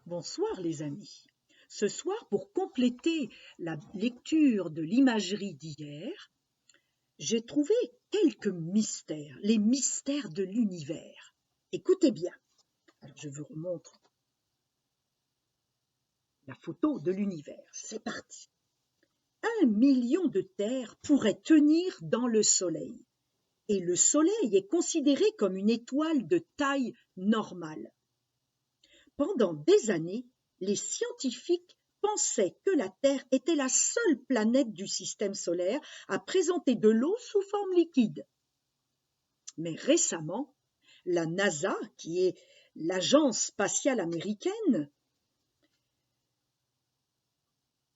Bonsoir les amis. Ce soir, pour compléter la lecture de l'imagerie d'hier, j'ai trouvé quelques mystères, les mystères de l'univers. Écoutez bien. Alors je vous remontre la photo de l'univers. C'est parti. 1 million de terres pourraient tenir dans le Soleil. Et le Soleil est considéré comme une étoile de taille normale. Pendant des années, les scientifiques pensaient que la Terre était la seule planète du système solaire à présenter de l'eau sous forme liquide. Mais récemment, la NASA, qui est l'agence spatiale américaine,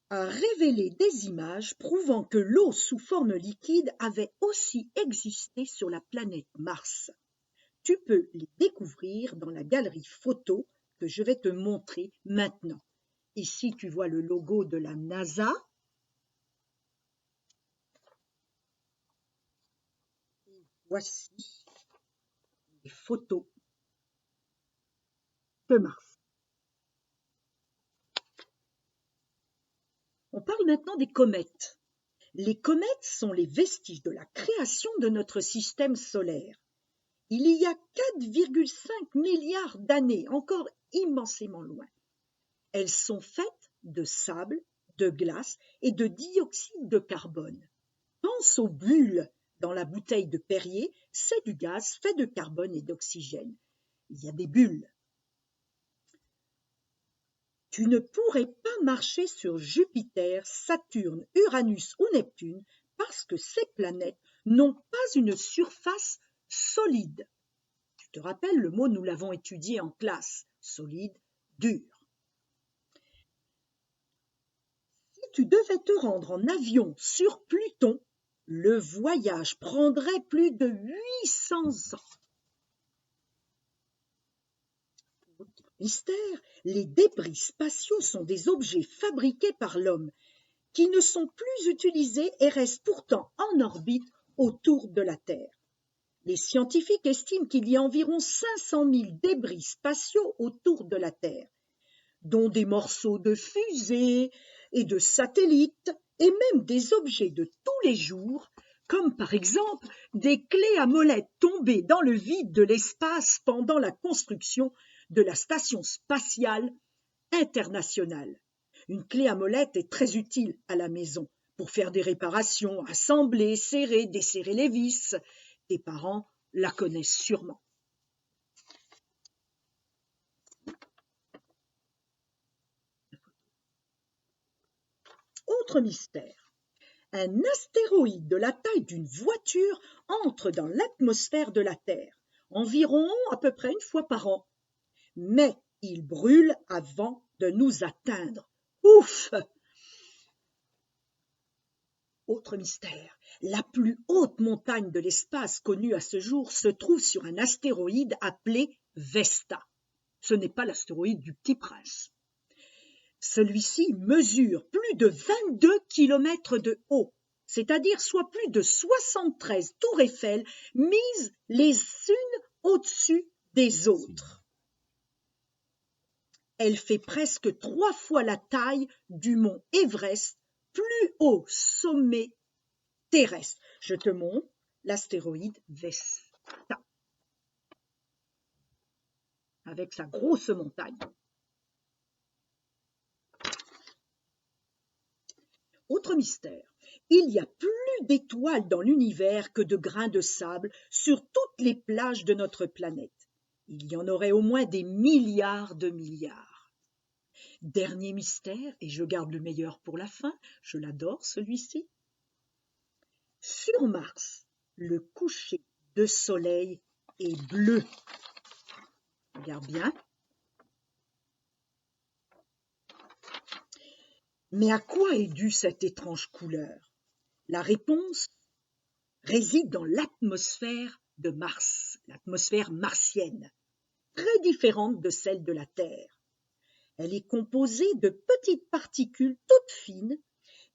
a révélé des images prouvant que l'eau sous forme liquide avait aussi existé sur la planète Mars. Tu peux les découvrir dans la galerie photo que je vais te montrer maintenant. Ici, tu vois le logo de la NASA. Et voici les photos de Mars. On parle maintenant des comètes. Les comètes sont les vestiges de la création de notre système solaire. Il y a 4,5 milliards d'années, encore immensément loin. Elles sont faites de sable, de glace et de dioxyde de carbone. Pense aux bulles dans la bouteille de Perrier, c'est du gaz fait de carbone et d'oxygène. Il y a des bulles. Tu ne pourrais pas marcher sur Jupiter, Saturne, Uranus ou Neptune parce que ces planètes n'ont pas une surface solide. Tu te rappelles, le mot, nous l'avons étudié en classe, solide, dur. Si tu devais te rendre en avion sur Pluton, le voyage prendrait plus de 800 ans. Mystère, les débris spatiaux sont des objets fabriqués par l'homme qui ne sont plus utilisés et restent pourtant en orbite autour de la Terre. Les scientifiques estiment qu'il y a environ 500 000 débris spatiaux autour de la Terre, dont des morceaux de fusées et de satellites, et même des objets de tous les jours, comme par exemple des clés à molette tombées dans le vide de l'espace pendant la construction de la Station spatiale internationale. Une clé à molette est très utile à la maison pour faire des réparations, assembler, serrer, desserrer les vis. Tes parents la connaissent sûrement. Autre mystère. Un astéroïde de la taille d'une voiture entre dans l'atmosphère de la Terre, environ à peu près une fois par an. Mais il brûle avant de nous atteindre. Ouf! Autre mystère. La plus haute montagne de l'espace connue à ce jour se trouve sur un astéroïde appelé Vesta. Ce n'est pas l'astéroïde du Petit Prince. Celui-ci mesure plus de 22 km de haut, c'est-à-dire soit plus de 73 tours Eiffel mises les unes au-dessus des autres. Elle fait presque 3 fois la taille du mont Everest, plus haut sommet terrestre. Je te montre l'astéroïde Vesta, avec sa grosse montagne. Autre mystère, il y a plus d'étoiles dans l'univers que de grains de sable sur toutes les plages de notre planète. Il y en aurait au moins des milliards de milliards. Dernier mystère, et je garde le meilleur pour la fin, je l'adore celui-ci. Sur Mars, le coucher de soleil est bleu. Regarde bien. Mais à quoi est due cette étrange couleur? La réponse réside dans l'atmosphère de Mars, l'atmosphère martienne, très différente de celle de la Terre. Elle est composée de petites particules toutes fines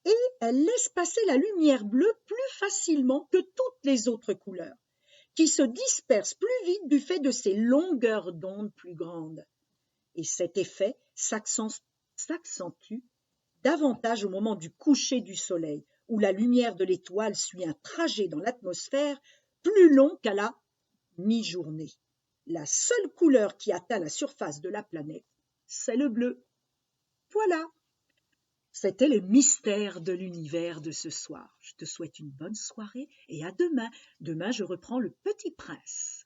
et elle laisse passer la lumière bleue plus facilement que toutes les autres couleurs, qui se dispersent plus vite du fait de ses longueurs d'onde plus grandes. Et cet effet s'accentue davantage au moment du coucher du soleil, où la lumière de l'étoile suit un trajet dans l'atmosphère plus long qu'à la mi-journée. La seule couleur qui atteint la surface de la planète, c'est le bleu. Voilà, c'était les mystères de l'univers de ce soir. Je te souhaite une bonne soirée et à demain. Demain, je reprends le Petit Prince.